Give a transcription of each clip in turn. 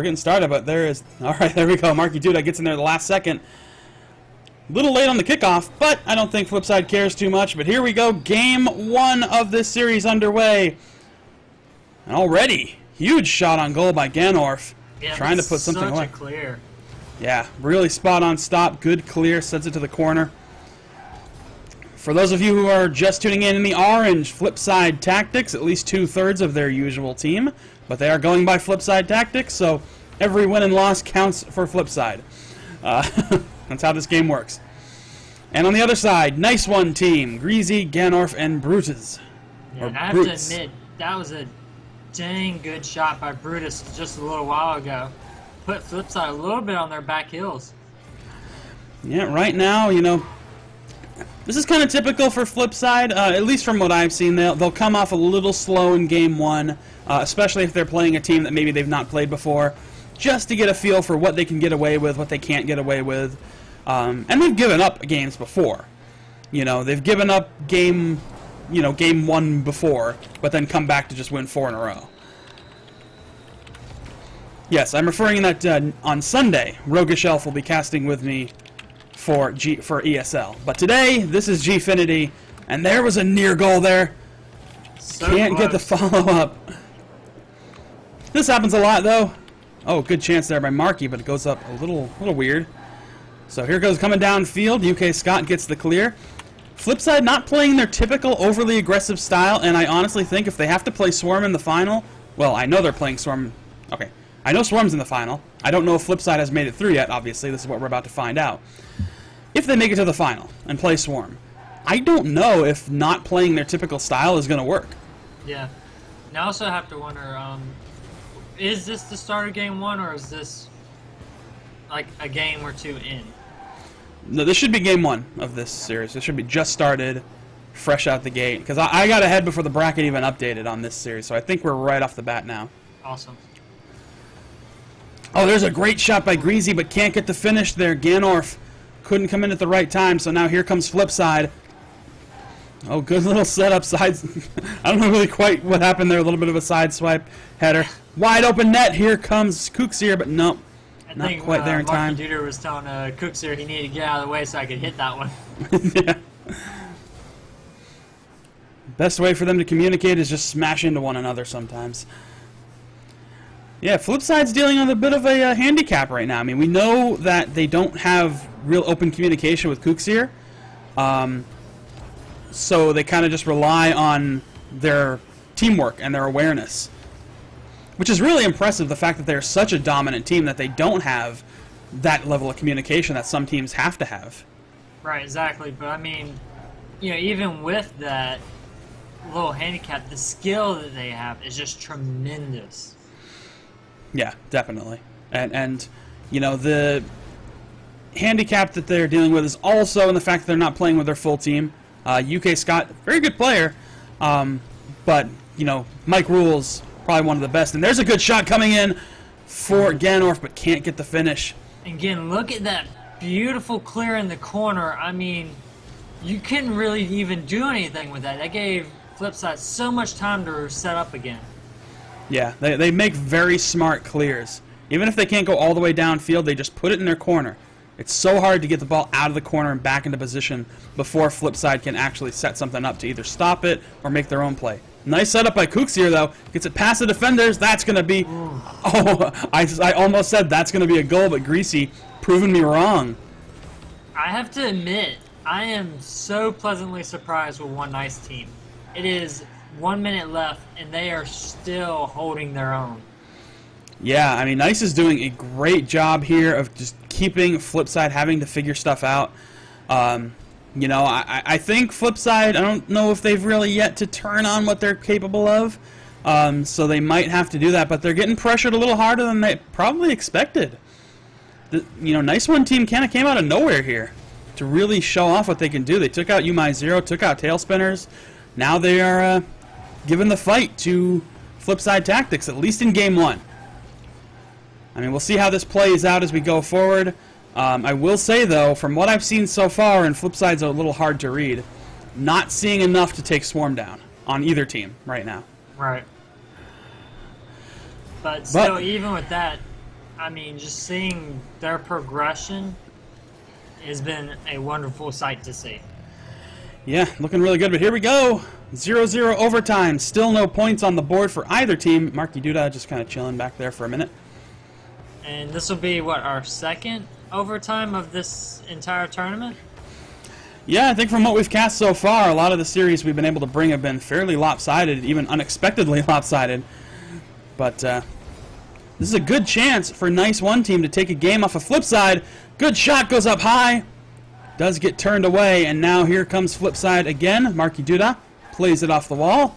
we're getting started, but there is... All right, there we go. Marky Duda gets in there the last second. A little late on the kickoff, but I don't think Flipside cares too much. But here we go. Game 1 of this series underway. And already, huge shot on goal by Ganorf. Yeah, trying to put something away. Such a clear. Yeah, really spot on stop. Good clear. Sends it to the corner. For those of you who are just tuning in the orange, Flipside Tactics, at least 2/3 of their usual team. But they are going by Flipside Tactics, so every win and loss counts for Flipside. That's how this game works. And on the other side, nice one team. Greasy, Ganorf, and Brutus. Yeah, and I have to admit, that was a dang good shot by Brutus just a little while ago. Put Flipside a little bit on their back heels. Yeah, right now, you know, this is kind of typical for Flipside, at least from what I've seen. They'll come off a little slow in Game 1, especially if they're playing a team that maybe they've not played before, just to get a feel for what they can get away with, what they can't get away with. And they've given up games before. You know, they've given up game 1 before, but then come back to just win 4 in a row. Yes, I'm referring that on Sunday, Roguish Elf will be casting with me for ESL. But today, this is Gfinity, and there was a near goal there. So Can't get the follow-up. This happens a lot, though. Oh, good chance there by Marky, but it goes up a little weird. So here goes coming downfield. UK Scott gets the clear. Flipside not playing their typical overly aggressive style, and I honestly think if they have to play Swarm in the final, well, I know they're playing Swarm. Okay, I know Swarm's in the final. I don't know if Flipside has made it through yet, obviously. This is what we're about to find out. If they make it to the final and play Swarm, I don't know if not playing their typical style is going to work. Yeah. And I also have to wonder, is this the start of Game 1, or is this like a game or two in? No, this should be Game 1 of this series. This should be just started, fresh out the gate. Because I got ahead before the bracket even updated on this series, so I think we're right off the bat now. Awesome. Oh, there's a great shot by Greasy, but can't get the finish there. Ganorf couldn't come in at the right time, so now here comes Flipside. Oh, good little setup. Sides. I don't know really quite what happened there. A little bit of a side swipe header. Wide open net. Here comes Kooksier, but no. Not quite there in time. Marky Duder was telling Kooksier he needed to get out of the way so I could hit that one. Yeah. Best way for them to communicate is just smash into one another sometimes. Yeah, Flipside's dealing with a bit of a handicap right now. I mean, we know that they don't have real open communication with Kooksier, so they kind of just rely on their teamwork and their awareness. Which is really impressive, the fact that they're such a dominant team that they don't have that level of communication that some teams have to have. Right, exactly. But I mean, you know, even with that little handicap, the skill that they have is just tremendous. Yeah, definitely. And you know, the handicap that they're dealing with is also in the fact that they're not playing with their full team. UK Scott, very good player, but, you know, Mike Rules, probably one of the best. And there's a good shot coming in for Ganorf, but can't get the finish. Again, look at that beautiful clear in the corner. I mean, you couldn't really even do anything with that. That gave Flipside so much time to set up again. Yeah, they make very smart clears. Even if they can't go all the way downfield, they just put it in their corner. It's so hard to get the ball out of the corner and back into position before Flipside can actually set something up to either stop it or make their own play. Nice setup by Kooksier, though. Gets it past the defenders. That's going to be... Oh, I almost said that's going to be a goal, but Greasy proving me wrong. I have to admit, I am so pleasantly surprised with One Nice team. It is 1 minute left, and they are still holding their own. Yeah, I mean, Nice is doing a great job here of just keeping Flipside having to figure stuff out. You know, I think Flipside, I don't know if they've really yet to turn on what they're capable of, so they might have to do that, but they're getting pressured a little harder than they probably expected. You know, Nice One team kind of came out of nowhere here to really show off what they can do. They took out Umai0, took out Tail Spinners. Now they are giving the fight to Flipside Tactics, at least in Game 1. I mean, we'll see how this plays out as we go forward. I will say, though, from what I've seen so far, and Flipside's a little hard to read, not seeing enough to take Swarm down on either team right now. Right. But still, even with that, I mean, just seeing their progression has been a wonderful sight to see. Yeah, looking really good, but here we go. 0-0 overtime. Still no points on the board for either team. Marky Duda just kind of chilling back there for a minute. And this will be, what, our second overtime of this entire tournament? Yeah, I think from what we've cast so far, a lot of the series we've been able to bring have been fairly lopsided, even unexpectedly lopsided. But this is a good chance for Nice One team to take a game off a Flipside. Good shot, goes up high. Does get turned away, and now here comes Flipside again. Marky Duda plays it off the wall.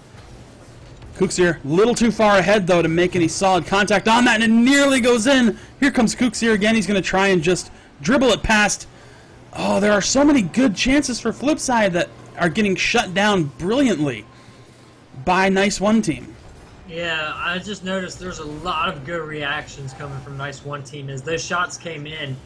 Kooksier a little too far ahead, though, to make any solid contact on that, and it nearly goes in. Here comes Kooksier again. He's going to try and just dribble it past. Oh, there are so many good chances for Flipside that are getting shut down brilliantly by Nice One team. Yeah, I just noticed there's a lot of good reactions coming from Nice One team. As those shots came in,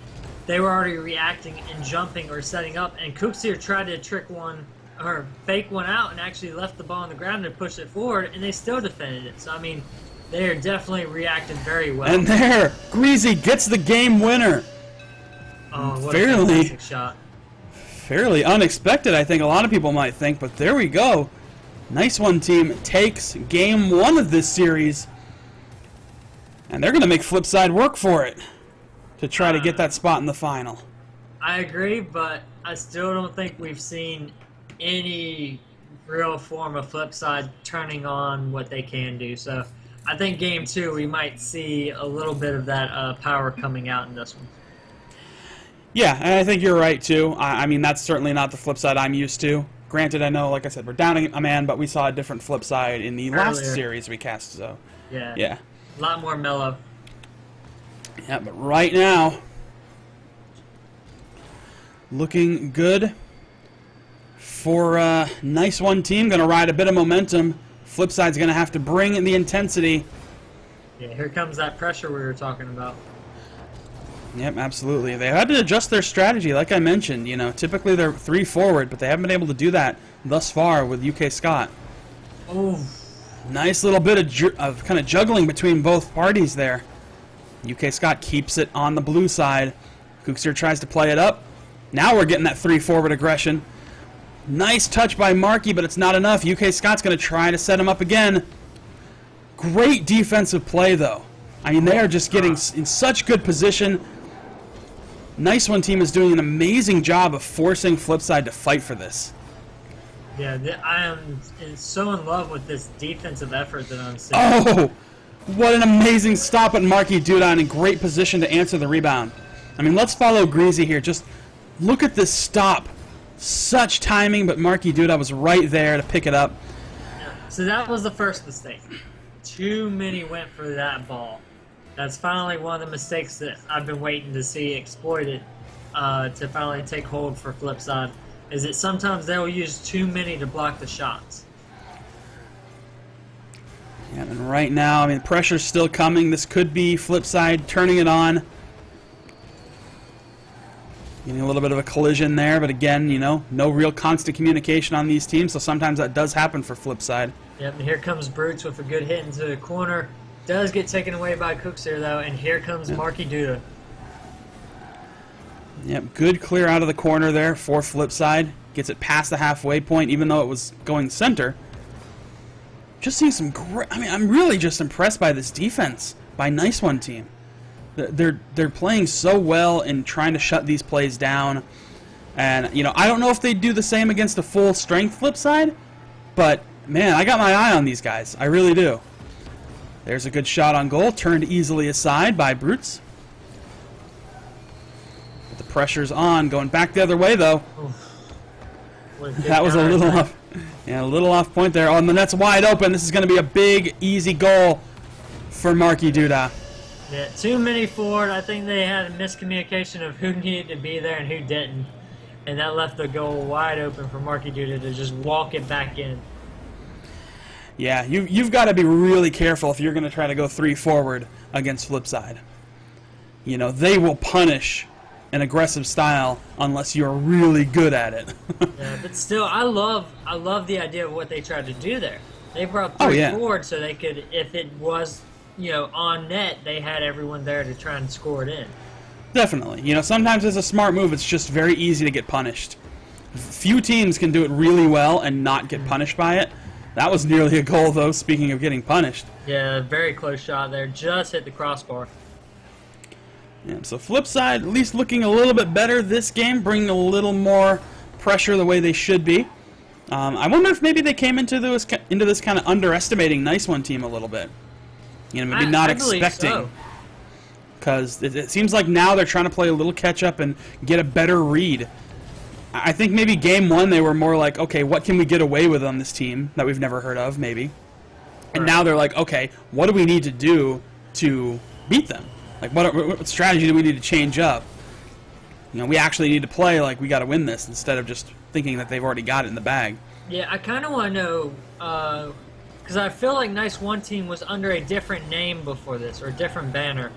they were already reacting and jumping or setting up, and Kooksier tried to trick one or fake one out and actually left the ball on the ground and pushed it forward, and they still defended it. So, I mean, they are definitely reacting very well. And there, Greasy gets the game winner. Oh, what a fantastic shot. Fairly unexpected, I think a lot of people might think, but there we go. Nice One team takes game 1 of this series, and they're going to make Flipside work for it to try to get that spot in the final. I agree, but I still don't think we've seen any real form of Flipside turning on what they can do. So I think game 2 we might see a little bit of that power coming out in this one. Yeah, and I think you're right too. I mean, that's certainly not the Flipside I'm used to. Granted, I know, like I said, we're down a man, but we saw a different Flipside in the last series we cast. So yeah, a lot more mellow. Yeah, but right now, looking good for Nice One team. Going to ride a bit of momentum. Flipside's going to have to bring the intensity. Yeah, here comes that pressure we were talking about. Yep, absolutely. They had to adjust their strategy, like I mentioned. You know, typically they're 3 forward, but they haven't been able to do that thus far with UK Scott. Oh, nice little bit of kind of juggling between both parties there. UK Scott keeps it on the blue side. Kooksier tries to play it up. Now we're getting that 3 forward aggression. Nice touch by Marky, but it's not enough. UK Scott's going to try to set him up again. Great defensive play, though. I mean, they are just getting in such good position. Nice One team is doing an amazing job of forcing Flipside to fight for this. Yeah, I am so in love with this defensive effort that I'm seeing. Oh, what an amazing stop at Marky Duda, in great position to answer the rebound. I mean, let's follow Greasy here. Just look at this stop. Such timing, but Marky Duda was right there to pick it up. Yeah, so that was the first mistake. Too many went for that ball. That's finally one of the mistakes that I've been waiting to see exploited to finally take hold for Flipside, is that sometimes they'll use too many to block the shots. Yeah, and right now, I mean, pressure's still coming. This could be Flipside turning it on. Getting a little bit of a collision there, but again, you know, no real constant communication on these teams, so sometimes that does happen for Flipside. Yep, and here comes Brutes with a good hit into the corner. Does get taken away by Kooksier, though, and here comes Marky Duda. Yep, good clear out of the corner there for Flipside. Gets it past the halfway point, even though it was going center. Just seeing some great... I mean, I'm really just impressed by this defense by Nice One team. They're playing so well in trying to shut these plays down. And, you know, I don't know if they'd do the same against a full-strength Flipside, but, man, I got my eye on these guys. I really do. There's a good shot on goal, turned easily aside by Brutes. But the pressure's on, going back the other way, though. That was a little off. Yeah, a little off point there. Oh, and the net's wide open. This is going to be a big, easy goal for Marky Duda. Yeah, too many forward. I think they had a miscommunication of who needed to be there and who didn't. And that left the goal wide open for Marky Duda to just walk it back in. Yeah, you've got to be really careful if you're going to try to go 3 forward against Flipside. You know, they will punish an aggressive style unless you're really good at it. Yeah, but still, I love the idea of what they tried to do there. They brought 3 forward so they could, if it was, on net, they had everyone there to try and score it in. Definitely. Sometimes it's a smart move. It's just very easy to get punished. Few teams can do it really well and not get punished by it. That was nearly a goal, though, speaking of getting punished. Yeah, very close shot there. Just hit the crossbar. Yeah, so Flipside, at least looking a little bit better this game, bringing a little more pressure the way they should be. I wonder if maybe they came into this kind of underestimating Nice One team a little bit. Maybe not expecting. Because it seems like now they're trying to play a little catch-up and get a better read. I think maybe game one they were more like, okay, what can we get away with on this team that we've never heard of, maybe. And now they're like, okay, what do we need to do to beat them? Like, what strategy do we need to change up? We actually need to play like we got to win this instead of just thinking that they've already got it in the bag. Yeah, I kind of want to know, because I feel like Nice One Team was under a different name before this, or a different banner.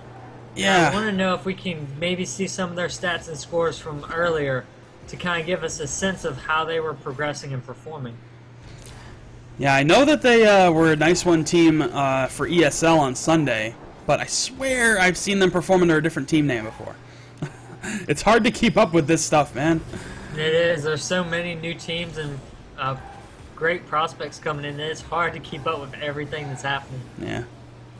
Yeah. I want to know if we can maybe see some of their stats and scores from earlier to kind of give us a sense of how they were progressing and performing. Yeah, I know that they were a Nice One Team for ESL on Sunday, but I swear I've seen them perform under a different team name before. It's hard to keep up with this stuff, man. It is. There's so many new teams and great prospects coming in. It's hard to keep up with everything that's happening. Yeah.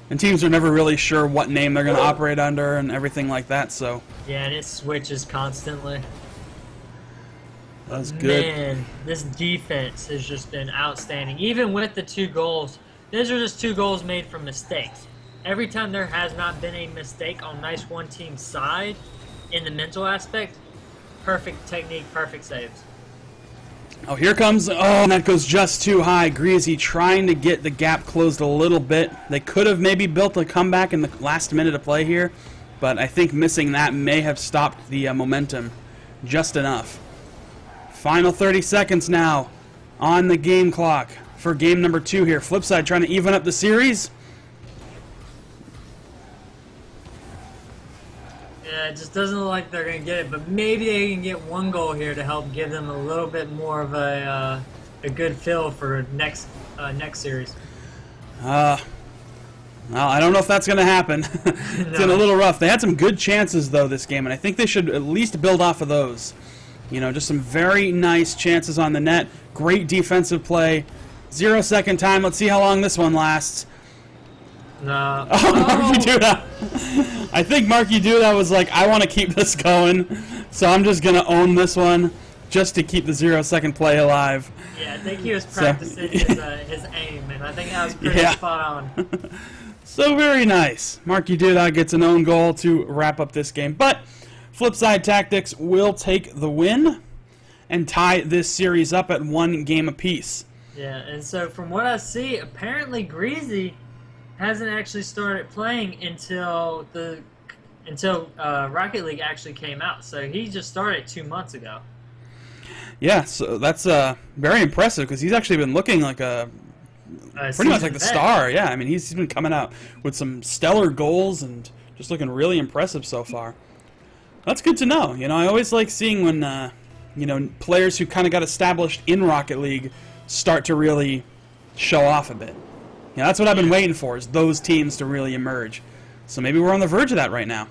And teams are never really sure what name they're going to operate under and everything like that, so... Yeah, and it switches constantly. That's good. Man, this defense has just been outstanding. Even with the 2 goals, these are just 2 goals made from mistakes. Every time there has not been a mistake on Nice One Team's side, in the mental aspect, perfect technique, perfect saves. Oh, here comes... Oh, and that goes just too high. Greasy trying to get the gap closed a little bit. They could have maybe built a comeback in the last minute of play here, but I think missing that may have stopped the momentum just enough. Final 30 seconds now on the game clock for game number 2 here. Flipside trying to even up the series. Yeah, it just doesn't look like they're going to get it, but maybe they can get 1 goal here to help give them a little bit more of a good feel for next series. Well, I don't know if that's going to happen. It's been a little rough. They had some good chances, though, this game, and I think they should at least build off of those. Just some very nice chances on the net. Great defensive play. 0-second time. Let's see how long this one lasts. No. Oh, Marky Duda. I think Marky Duda was like, I want to keep this going, so I'm just going to own this one just to keep the 0-second play alive. Yeah, I think he was practicing his aim, and I think that was pretty spot on. So very nice. Marky Duda gets an own goal to wrap up this game. But Flipside Tactics will take the win and tie this series up at 1 game apiece. Yeah, and so from what I see, apparently Greasy hasn't actually started playing until Rocket League actually came out. So he just started 2 months ago. Yeah, so that's very impressive because he's actually been looking like pretty much like the star. Yeah, I mean he's been coming out with some stellar goals and just looking really impressive so far. That's good to know. I always like seeing when players who kind of got established in Rocket League start to really show off a bit. That's what I've been waiting for, is those teams to really emerge. So maybe we're on the verge of that right now.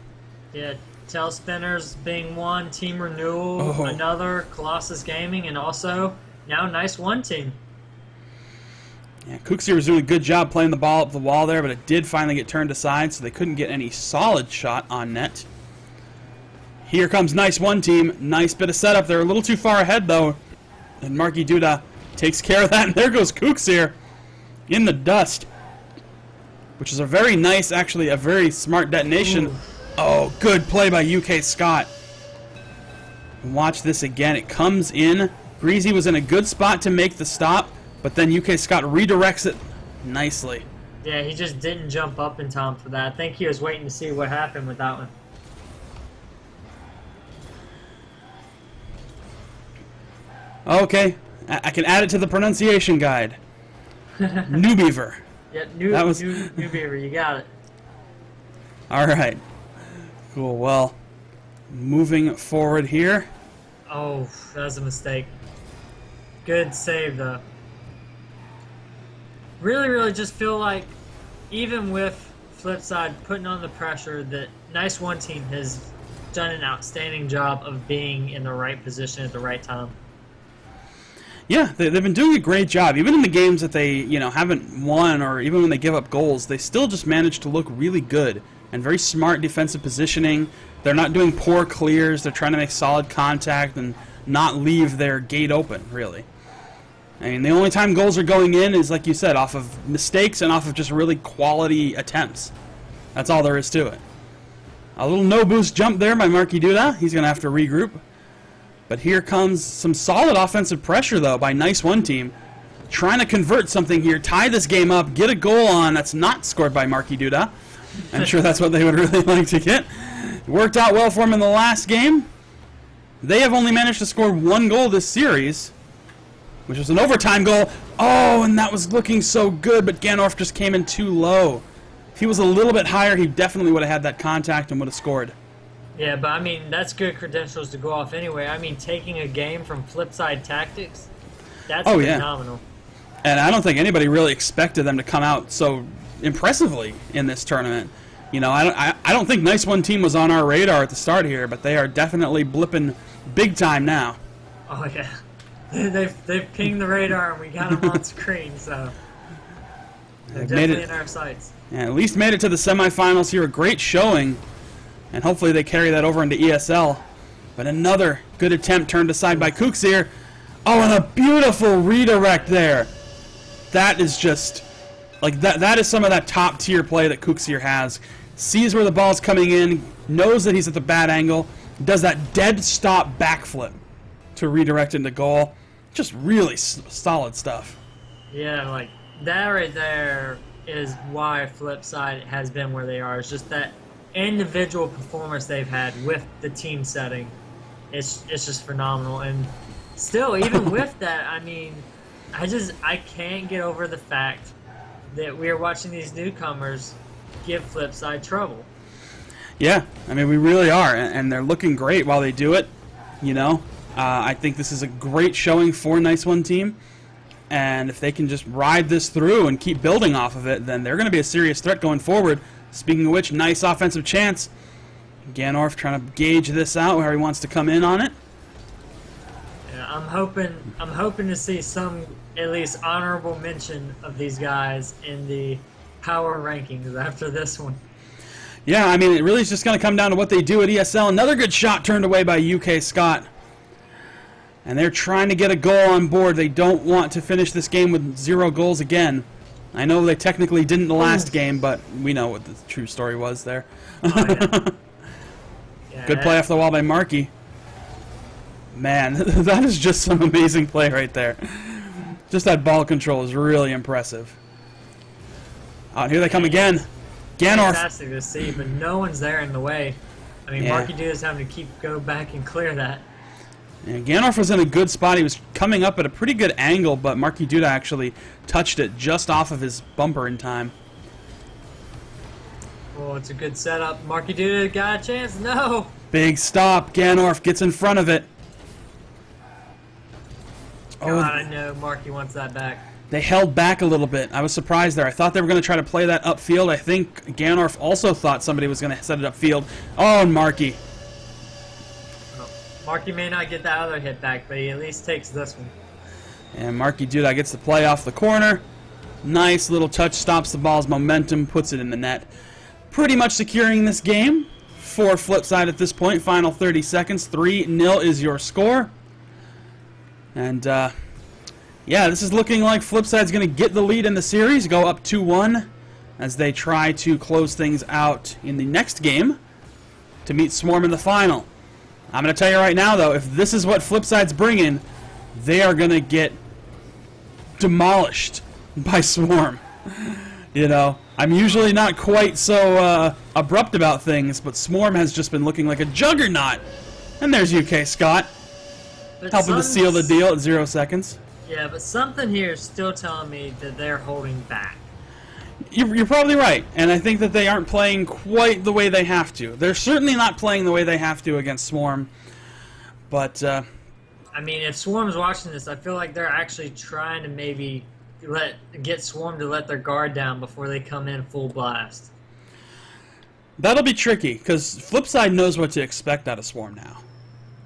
Yeah, Tail Spinners being one, Team Renewal, another, Colossus Gaming, and also now Nice One Team. Yeah, Cooksey was doing a good job playing the ball up the wall there, but it did finally get turned aside, so they couldn't get any solid shot on net. Here comes Nice One Team. Nice bit of setup. They're a little too far ahead, though. And Marky Duda takes care of that, and there goes Kooks here in the dust. Which is a very nice, actually, a very smart detonation. Ooh. Oh, good play by UK Scott. Watch this again. It comes in. Greasy was in a good spot to make the stop, but then UK Scott redirects it nicely. Yeah, he just didn't jump up in time for that. I think he was waiting to see what happened with that one. Okay, I can add it to the pronunciation guide. New Beaver. Yep, New Beaver, you got it. Alright. Cool, well, moving forward here. Oh, that was a mistake. Good save, though. Really just feel like, even with Flipside putting on the pressure that Nice One team has done an outstanding job of being in the right position at the right time. Yeah, they've been doing a great job. Even in the games that they, haven't won, or even when they give up goals, they still just manage to look really good and very smart defensive positioning. They're not doing poor clears. They're trying to make solid contact and not leave their gate open, really. I mean, the only time goals are going in is, like you said, off of mistakes and off of just really quality attempts. That's all there is to it. A little no-boost jump there by Marky Duda. He's going to have to regroup. But here comes some solid offensive pressure, though, by Nice One team. Trying to convert something here, tie this game up, get a goal on that's not scored by Marky Duda. I'm sure that's what they would really like to get. It worked out well for them in the last game. They have only managed to score 1 goal this series, which was an overtime goal. Oh, and that was looking so good, but Ganorf just came in too low. If he was a little bit higher, he definitely would have had that contact and would have scored. Yeah, but I mean, that's good credentials to go off anyway. I mean, taking a game from Flipside Tactics, that's phenomenal. Yeah. And I don't think anybody really expected them to come out so impressively in this tournament. I don't think Nice One team was on our radar at the start here, but they are definitely blipping big time now. Oh, yeah. They've pinged the radar and we got them on screen, so they're definitely in our sights. Yeah, at least made it to the semifinals here. A great showing, and hopefully they carry that over into ESL. But another good attempt turned aside by Kuxir. Oh, and a beautiful redirect there. That is just, like, that is some of that top-tier play that Kuxir has. Sees where the ball's coming in, knows that he's at the bad angle, does that dead stop backflip to redirect into goal. Just really solid stuff. Yeah, like, that right there is why Flipside has been where they are. It's just that individual performance they've had with the team setting. It's just phenomenal. And still, even with that, I mean, I can't get over the fact that we are watching these newcomers give Flipside trouble. Yeah, I mean, we really are, and they're looking great while they do it. I think this is a great showing for Nice One team, and if they can just ride this through and keep building off of it, then they're going to be a serious threat going forward. Speaking of which, nice offensive chance. Ganorf trying to gauge this out where he wants to come in on it. Yeah, I'm hoping to see some at least honorable mention of these guys in the power rankings after this one. Yeah, I mean, it really is just going to come down to what they do at ESL. Another good shot turned away by UK Scott. And they're trying to get a goal on board. They don't want to finish this game with 0 goals again. I know they technically didn't the last game, but we know what the true story was there. Oh, yeah. Yeah, good play off the wall by Marky. Man, that is just some amazing play right there. Just that ball control is really impressive. Oh, here they come again. Ganorf. Fantastic to see, but no one's there in the way. I mean, Marky Duda's having to go back and clear that. Yeah, Ganorf was in a good spot. He was coming up at a pretty good angle, but Marky Duda actually touched it just off of his bumper in time. Oh, it's a good setup. Marky Duda got a chance. No! Big stop. Ganorf gets in front of it. God, I know Marky wants that back. They held back a little bit. I was surprised there. I thought they were going to try to play that upfield. I think Ganorf also thought somebody was going to set it upfield. Oh, and Marky. Marky may not get that other hit back, but he at least takes this one. And Marky Duda gets the play off the corner. Nice little touch, stops the ball's momentum, puts it in the net. Pretty much securing this game for Flipside at this point. Final 30 seconds. 3-0 is your score. And, yeah, this is looking like Flipside's going to get the lead in the series, go up 2-1 as they try to close things out in the next game to meet Swarm in the final. I'm going to tell you right now, though, if this is what Flipside's bringing, they are going to get demolished by Swarm. I'm usually not quite so abrupt about things, but Swarm has just been looking like a juggernaut. And there's UK Scott, helping to seal the deal at 0 seconds. Yeah, but something here is still telling me that they're holding back. You're probably right, and I think that they aren't playing quite the way they have to. They're certainly not playing the way they have to against Swarm, but... I mean, if Swarm's watching this, I feel like they're actually trying to maybe get Swarm to let their guard down before they come in full blast. That'll be tricky, because Flipside knows what to expect out of Swarm now.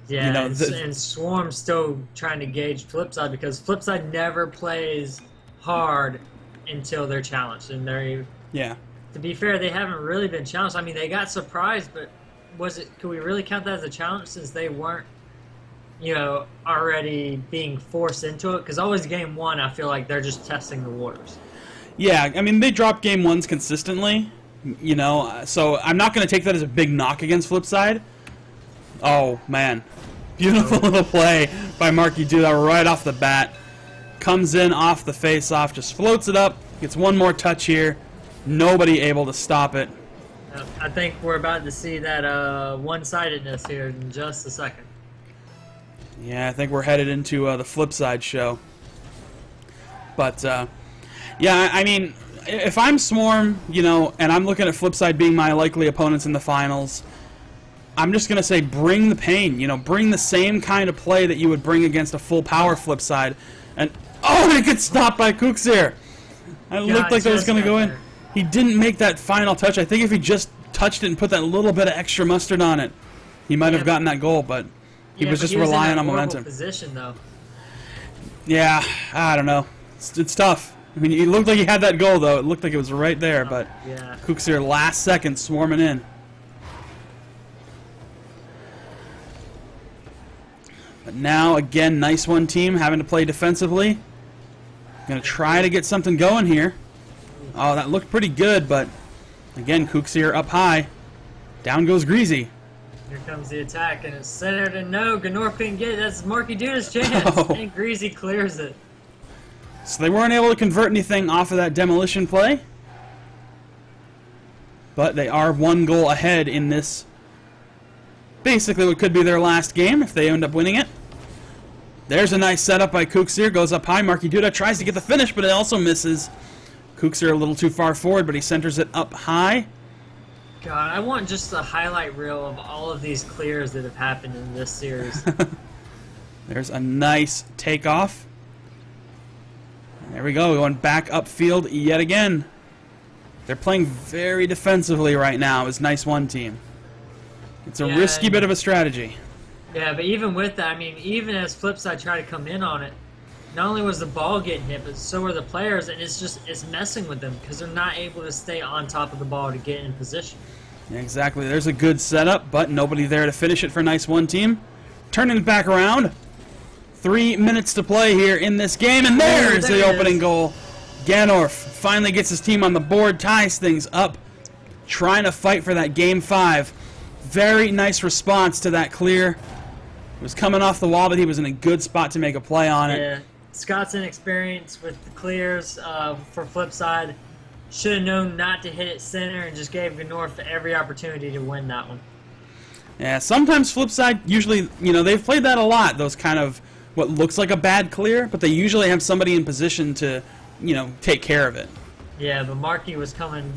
Yeah, and Swarm's still trying to gauge Flipside, because Flipside never plays hard until they're challenged. And they're, to be fair, they haven't really been challenged. I mean, they got surprised, but could we really count that as a challenge since they weren't, you know, already being forced into it? Because always game one, I feel like they're just testing the waters. Yeah, I mean, they drop game ones consistently, you know, so I'm not going to take that as a big knock against Flipside. Oh, man. Beautiful little play by Marky Duda right off the bat. Comes in off the face-off, just floats it up, gets one more touch here. Nobody able to stop it. I think we're about to see that one-sidedness here in just a second. Yeah, I think we're headed into the Flipside show. But, yeah, I mean, if I'm Swarm, you know, and I'm looking at Flipside being my likely opponents in the finals, I'm just going to say bring the pain, you know, bring the same kind of play that you would bring against a full power Flipside. And, oh, it gets stopped by Cooksier. It looked like that was going to go in. He didn't make that final touch. I think if he just touched it and put that little bit of extra mustard on it, he might have gotten that goal, but he was just relying on momentum. Position, though. Yeah, I don't know. It's tough. I mean, it looked like he had that goal, though. It looked like it was right there, but Cooksier last second swarming in. But now, again, nice one team having to play defensively. Going to try to get something going here. Oh, that looked pretty good, but again, Cooksier up high. Down goes Greasy. Here comes the attack, and it's centered, and no, Gnor couldn't get it. That's Marky Duda's chance, and Greasy clears it. So they weren't able to convert anything off of that demolition play, but they are one goal ahead in this, basically what could be their last game if they end up winning it. There's a nice setup by Cooksier, goes up high. Marky Duda tries to get the finish, but it also misses. Cooksier a little too far forward, but he centers it up high. God, I want just a highlight reel of all of these clears that have happened in this series. There's a nice takeoff. There we go, going back upfield yet again. They're playing very defensively right now as Nice One team. It's a risky bit of a strategy. Yeah, but even with that, I mean, even as Flipside tried to come in on it, not only was the ball getting hit, but so were the players, and it's messing with them because they're not able to stay on top of the ball to get in position. Yeah, exactly. There's a good setup, but nobody there to finish it for Nice One team. Turning it back around. 3 minutes to play here in this game, and there's the opening goal. Ganorf finally gets his team on the board, ties things up, trying to fight for that Game 5. Very nice response to that clear. It was coming off the wall, but he was in a good spot to make a play on it. Yeah, Scott's inexperience with the clears for Flipside. Should have known not to hit it center and just gave Ganorf every opportunity to win that one. Yeah, sometimes Flipside, usually, you know, they've played that a lot, those kind of what looks like a bad clear, but they usually have somebody in position to, you know, take care of it. Yeah, but Marky was coming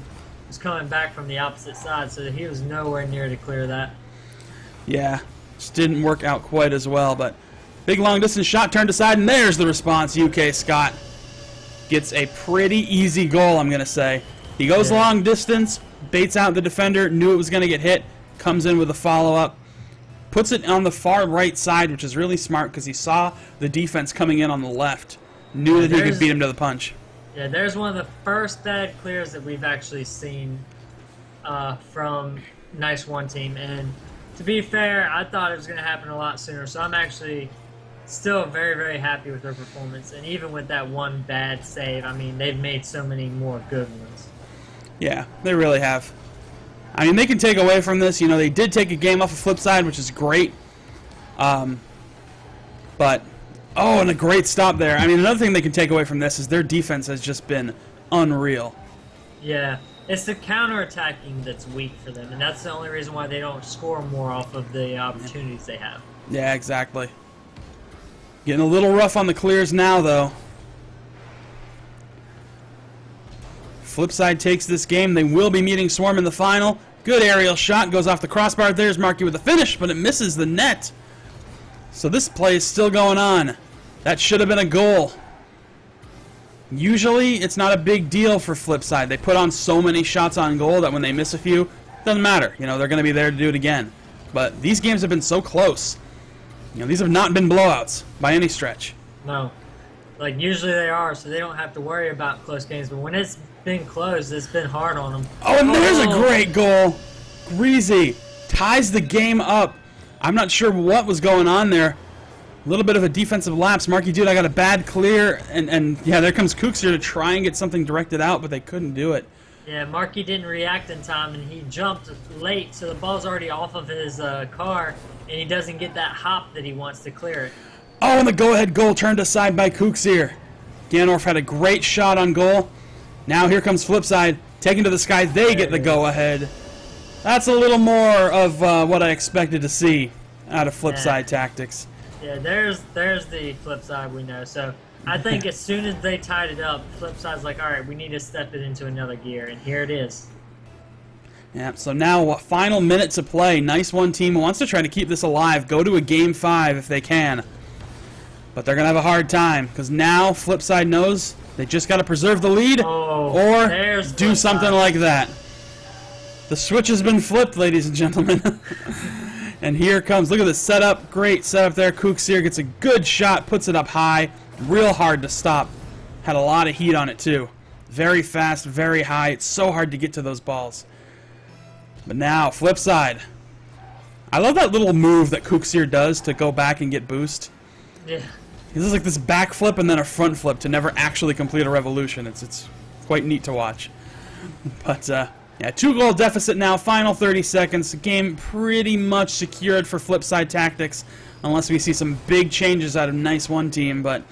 back from the opposite side, so he was nowhere near to clear that. Yeah, just didn't work out quite as well, but big long distance shot turned aside, and there's the response. UK Scott gets a pretty easy goal, I'm going to say. He goes long distance, baits out the defender, knew it was going to get hit, comes in with a follow-up. Puts it on the far right side, which is really smart because he saw the defense coming in on the left. Knew that he could beat him to the punch. Yeah, there's one of the first bad clears that we've actually seen from Nice One team. And to be fair, I thought it was going to happen a lot sooner. So I'm actually still very, very happy with their performance. And even with that one bad save, I mean, they've made so many more good ones. Yeah, they really have. I mean, they can take away from this. You know, they did take a game off of Flipside, which is great. But, oh, and a great stop there. I mean, another thing they can take away from this is their defense has just been unreal. Yeah, it's the counterattacking that's weak for them, and that's the only reason why they don't score more off of the opportunities they have. Yeah, exactly. Getting a little rough on the clears now, though. Flipside takes this game. They will be meeting Swarm in the final. Good aerial shot. Goes off the crossbar. There's Marky with the finish, but it misses the net. So this play is still going on. That should have been a goal. Usually, it's not a big deal for Flipside. They put on so many shots on goal that when they miss a few, doesn't matter. You know, they're going to be there to do it again. But these games have been so close. You know, these have not been blowouts by any stretch. No. Like, usually they are, so they don't have to worry about close games. But when it's been close, it's been hard on them. Oh, and there's a great goal. Greasy ties the game up. I'm not sure what was going on there. A little bit of a defensive lapse. Marky Dude, I got a bad clear. And yeah, there comes Kooks here to try and get something directed out, but they couldn't do it. Yeah, Marky didn't react in time, and he jumped late, so the ball's already off of his car, and he doesn't get that hop that he wants to clear it. Oh, and the go-ahead goal turned aside by Kooks here. Ganorf had a great shot on goal. Now here comes Flipside, taken to the sky. They get the go-ahead. That's a little more of what I expected to see out of Flipside Tactics. Yeah, there's the Flipside we know. So I think as soon as they tied it up, Flipside's like, all right, we need to step it into another gear, and here it is. Yeah, so now final minute to play. Nice one team wants to try to keep this alive. Go to a Game 5 if they can. But they're going to have a hard time because now Flipside knows they just got to preserve the lead or do something like that. The switch has been flipped, ladies and gentlemen. And here comes, look at this setup. Great setup there. Kooks here gets a good shot, puts it up high. Real hard to stop. Had a lot of heat on it too. Very fast, very high. It's so hard to get to those balls. But now, Flipside. I love that little move that Kooks here does to go back and get boost. Yeah. This is like this back flip and then a front flip to never actually complete a revolution. It's quite neat to watch. But yeah, 2-goal deficit now. Final 30 seconds. Game pretty much secured for Flipside Tactics, unless we see some big changes out of Nice One team. But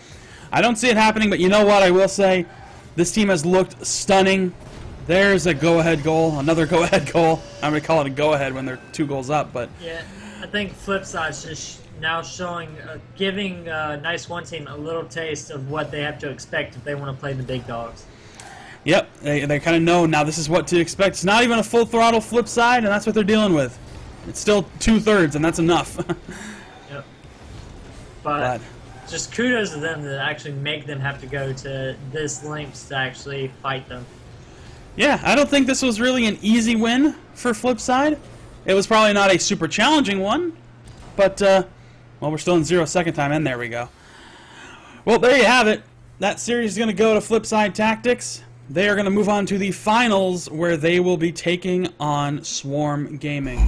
I don't see it happening. But you know what? I will say this team has looked stunning. There's a go-ahead goal. Another go-ahead goal. I'm gonna call it a go-ahead when they're 2 goals up. But yeah, I think Flipside's just now showing, giving Nice One team a little taste of what they have to expect if they want to play the big dogs. Yep, they kind of know now this is what to expect. It's not even a full throttle Flipside, and that's what they're dealing with. It's still 2/3, and that's enough. Yep. But just kudos to them to actually make them have to go to this lengths to actually fight them. Yeah, I don't think this was really an easy win for Flipside. It was probably not a super challenging one, but well, we're still in 0-second time, and there we go. Well, there you have it. That series is going to go to Flipside Tactics. They are going to move on to the finals, where they will be taking on Swarm Gaming.